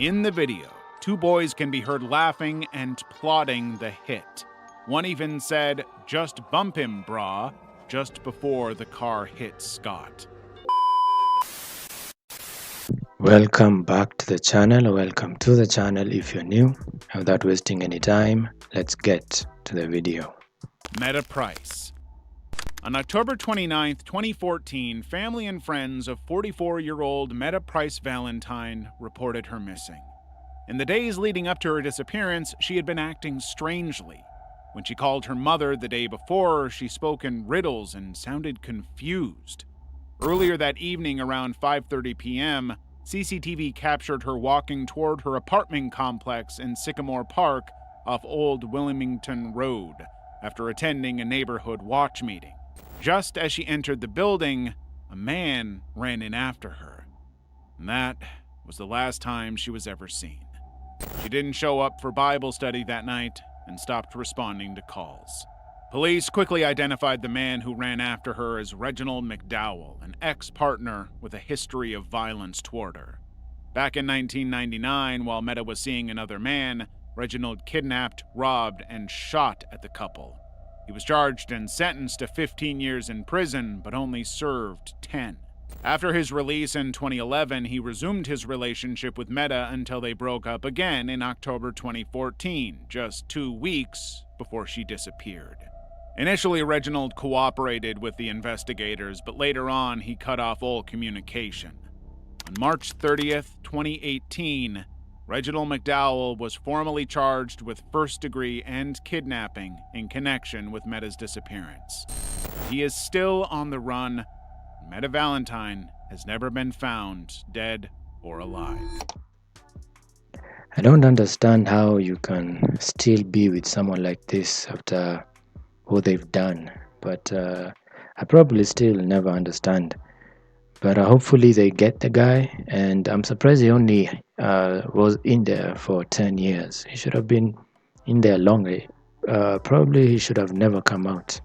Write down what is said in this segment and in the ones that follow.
In the video, two boys can be heard laughing and plotting the hit. One even said, "Just bump him, brah," just before the car hit Scott. Welcome back to the channel, or welcome to the channel if you're new. Without wasting any time, let's get to the video. Meta Price. On October 29, 2014, family and friends of 44-year-old Meta Price Valentine reported her missing. In the days leading up to her disappearance, she had been acting strangely. When she called her mother the day before, she spoke in riddles and sounded confused. Earlier that evening, around 5:30 p.m., CCTV captured her walking toward her apartment complex in Sycamore Park off Old Wilmington Road after attending a neighborhood watch meeting. Just as she entered the building, a man ran in after her. And that was the last time she was ever seen. She didn't show up for Bible study that night and stopped responding to calls. Police quickly identified the man who ran after her as Reginald McDowell, an ex-partner with a history of violence toward her. Back in 1999, while Meta was seeing another man, Reginald kidnapped, robbed, and shot at the couple. He was charged and sentenced to 15 years in prison, but only served 10. After his release in 2011, he resumed his relationship with Meta until they broke up again in October 2014, just 2 weeks before she disappeared. Initially, Reginald cooperated with the investigators, but later on, he cut off all communication. On March 30th, 2018, Reginald McDowell was formally charged with first-degree and kidnapping in connection with Meta's disappearance. He is still on the run. Meta Valentine has never been found dead or alive. I don't understand how you can still be with someone like this after what they've done, but I probably still never understand. But hopefully they get the guy, and I'm surprised he only was in there for 10 years. He should have been in there longer. Probably he should have never come out.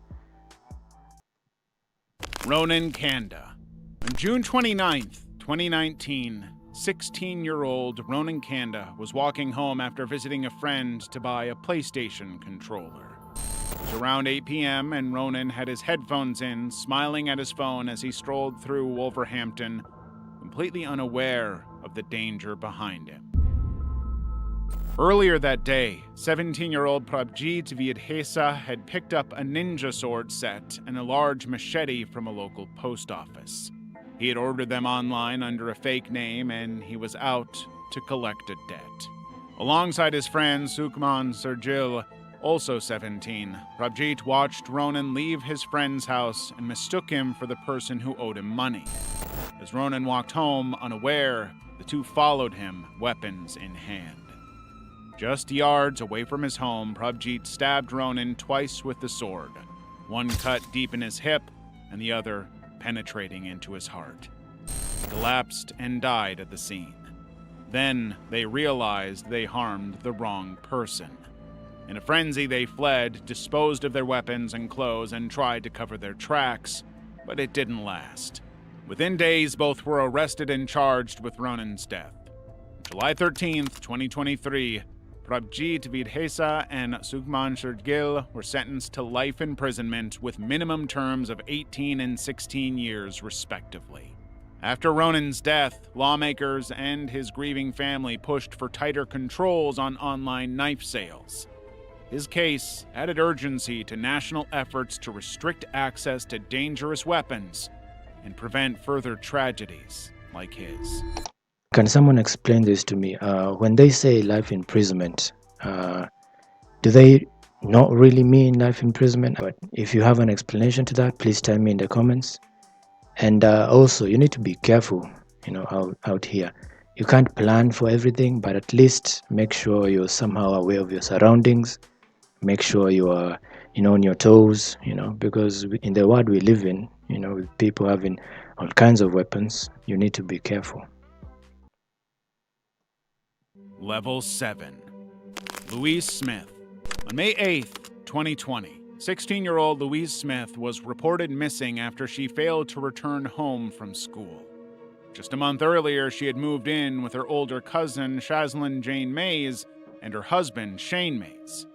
Ronan Kanda. On June 29th, 2019, 16-year-old Ronan Kanda was walking home after visiting a friend to buy a PlayStation controller. It was around 8 p.m. and Ronan had his headphones in, smiling at his phone as he strolled through Wolverhampton, completely unaware of the danger behind him. Earlier that day, 17-year-old Prabjit Vidhesa had picked up a ninja sword set and a large machete from a local post office. He had ordered them online under a fake name, and he was out to collect a debt. Alongside his friend Sukhman Sergil, also 17, Prabjit watched Ronan leave his friend's house and mistook him for the person who owed him money. As Ronan walked home unaware, the two followed him, weapons in hand. Just yards away from his home, Prabjit stabbed Ronan twice with the sword, one cut deep in his hip and the other penetrating into his heart. He collapsed and died at the scene. Then they realized they harmed the wrong person. In a frenzy, they fled, disposed of their weapons and clothes, and tried to cover their tracks, but it didn't last. Within days, both were arrested and charged with Ronan's death. July 13th, 2023, Prabjit Vidhesa and Sukhman Sergil were sentenced to life imprisonment with minimum terms of 18 and 16 years, respectively. After Ronan's death, lawmakers and his grieving family pushed for tighter controls on online knife sales. His case added urgency to national efforts to restrict access to dangerous weapons and prevent further tragedies like his. Can someone explain this to me? When they say life imprisonment, do they not really mean life imprisonment? But if you have an explanation to that, please tell me in the comments. And also, you need to be careful, out here. You can't plan for everything, but at least make sure you're somehow aware of your surroundings. Make sure you are, on your toes, because in the world we live in, with people having all kinds of weapons, you need to be careful. Level 7. Louise Smith. On May 8th, 2020, 16-year-old Louise Smith was reported missing after she failed to return home from school. Just a month earlier, she had moved in with her older cousin, Shaslyn Jane Mays, and her husband, Shane Mays.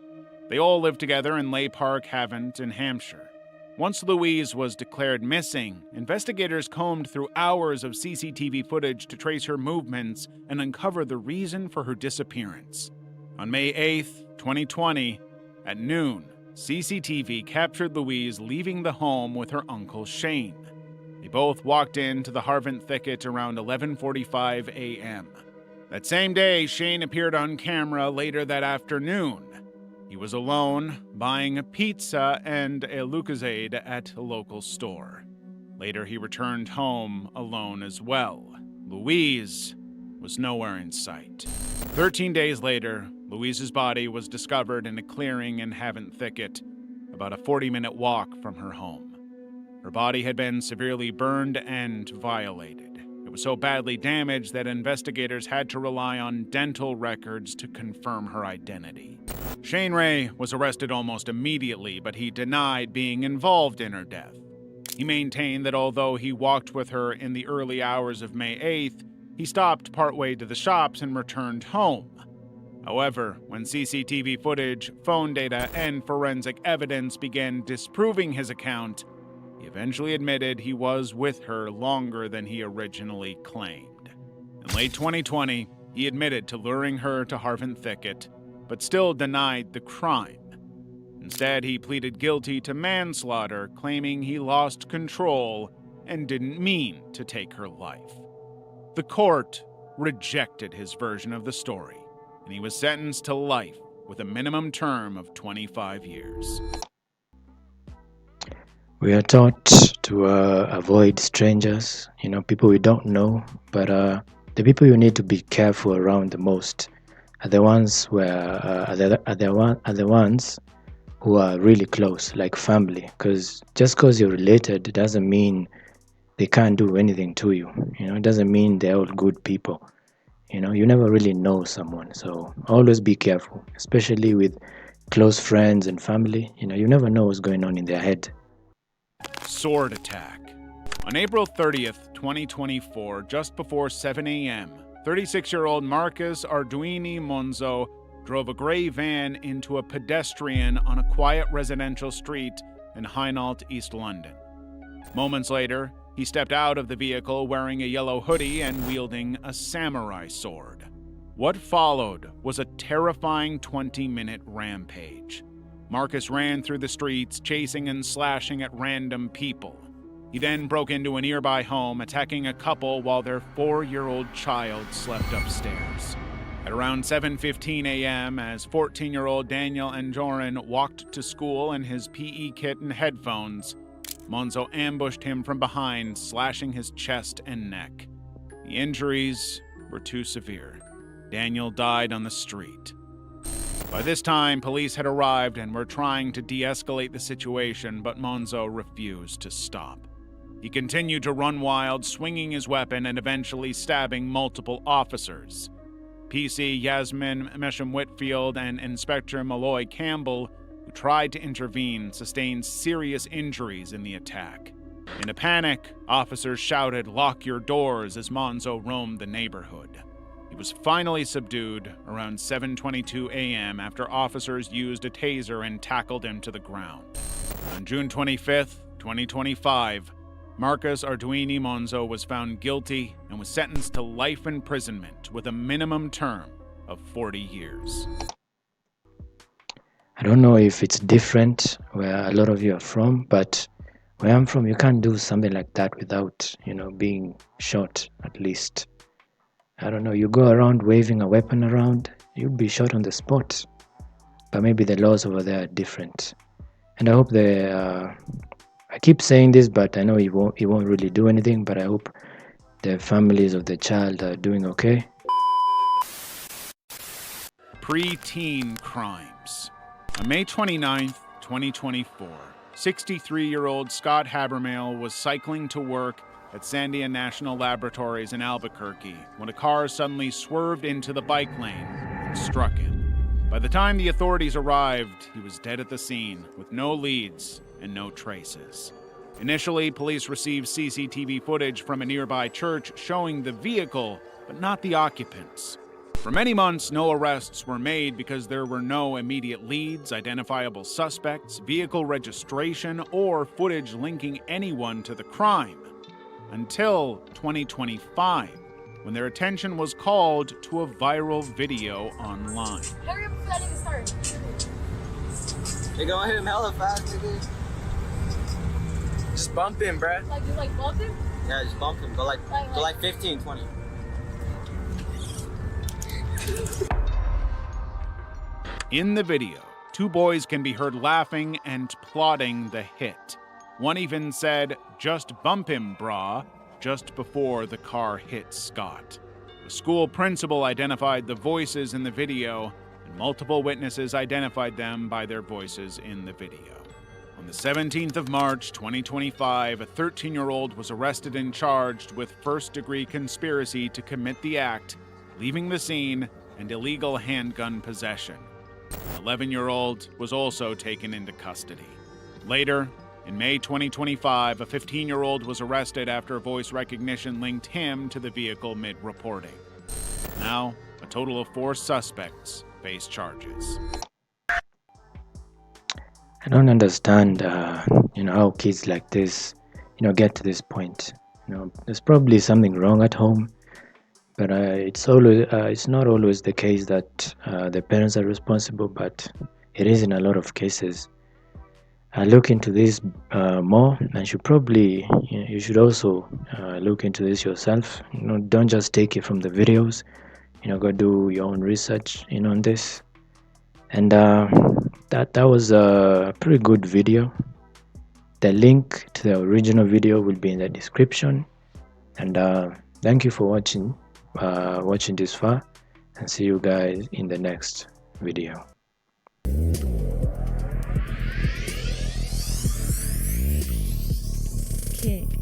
They all lived together in Lay Park, Havant, in Hampshire. Once Louise was declared missing, investigators combed through hours of CCTV footage to trace her movements and uncover the reason for her disappearance. On May 8, 2020, at noon, CCTV captured Louise leaving the home with her uncle Shane. They both walked into the Harvant thicket around 11:45 a.m. That same day, Shane appeared on camera later that afternoon. He was alone, buying a pizza and a Lucozade at a local store. Later, he returned home alone as well. Louise was nowhere in sight. 13 days later, Louise's body was discovered in a clearing in Havant Thicket, about a 40-minute walk from her home. Her body had been severely burned and violated. It was so badly damaged that investigators had to rely on dental records to confirm her identity. Shane Ray was arrested almost immediately, but he denied being involved in her death. He maintained that although he walked with her in the early hours of May 8th, he stopped partway to the shops and returned home. However, when CCTV footage, phone data, and forensic evidence began disproving his account, he eventually admitted he was with her longer than he originally claimed. In late 2020, he admitted to luring her to Harvant Thicket, but still denied the crime. Instead, he pleaded guilty to manslaughter, claiming he lost control and didn't mean to take her life. The court rejected his version of the story, and he was sentenced to life with a minimum term of 25 years. We are taught to avoid strangers, people we don't know, but the people you need to be careful around the most are the ones who are really close, like family. Because just because you're related doesn't mean they can't do anything to you. It doesn't mean they're all good people. You never really know someone, so always be careful, especially with close friends and family. You never know what's going on in their head. Sword attack. On April 30th, 2024, just before 7 a.m., 36-year-old Marcus Arduini Monzo drove a gray van into a pedestrian on a quiet residential street in Hainault, East London. Moments later, he stepped out of the vehicle wearing a yellow hoodie and wielding a samurai sword. What followed was a terrifying 20-minute rampage. Marcus ran through the streets, chasing and slashing at random people. He then broke into a nearby home, attacking a couple while their 4-year-old child slept upstairs. At around 7:15 a.m., as 14-year-old Daniel Anjorin walked to school in his PE kit and headphones, Monzo ambushed him from behind, slashing his chest and neck. The injuries were too severe. Daniel died on the street. By this time, police had arrived and were trying to de-escalate the situation, but Monzo refused to stop. He continued to run wild, swinging his weapon and eventually stabbing multiple officers. PC Yasmin Mesham-Whitfield and Inspector Malloy Campbell, who tried to intervene, sustained serious injuries in the attack. In a panic, officers shouted, "Lock your doors," as Monzo roamed the neighborhood. He was finally subdued around 7:22 a.m. after officers used a taser and tackled him to the ground. On June 25, 2025, Marcus Arduini Monzo was found guilty and was sentenced to life imprisonment with a minimum term of 40 years. I don't know if it's different where a lot of you are from, but where I'm from, you can't do something like that without, being shot at least. I don't know, you go around waving a weapon around, you'll be shot on the spot. But maybe the laws over there are different. And I hope I keep saying this, but I know it won't really do anything, but I hope the families of the child are doing okay. Preteen crimes. On May 29, 2024, 63-year-old Scott Habermale was cycling to work at Sandia National Laboratories in Albuquerque when a car suddenly swerved into the bike lane and struck him. By the time the authorities arrived, he was dead at the scene with no leads and no traces. Initially, police received CCTV footage from a nearby church showing the vehicle, but not the occupants. For many months, no arrests were made because there were no immediate leads, identifiable suspects, vehicle registration, or footage linking anyone to the crime. Until 2025, when their attention was called to a viral video online. Hurry up before that nigga start. They gonna hit him hella fast, nigga. Just bump him, bruh. Like, you like bumped him? Yeah, just bump him. Go like 15, 20. In the video, two boys can be heard laughing and plotting the hit. One even said, "Just bump him, brah," just before the car hit Scott. The school principal identified the voices in the video, and multiple witnesses identified them by their voices in the video. On the 17th of March, 2025, a 13-year-old was arrested and charged with first-degree conspiracy to commit the act, leaving the scene, and illegal handgun possession. An 11-year-old was also taken into custody. Later, in May 2025, a 15-year-old was arrested after voice recognition linked him to the vehicle mid-reporting. Now, a total of 4 suspects face charges. I don't understand, how kids like this, get to this point. There's probably something wrong at home, but it's not always the case that the parents are responsible, but it is in a lot of cases. Look into this more, and you should also look into this yourself. Don't just take it from the videos. Go do your own research on this. And that was a pretty good video. The link to the original video will be in the description. And thank you for watching this far, and see you guys in the next video. Kick.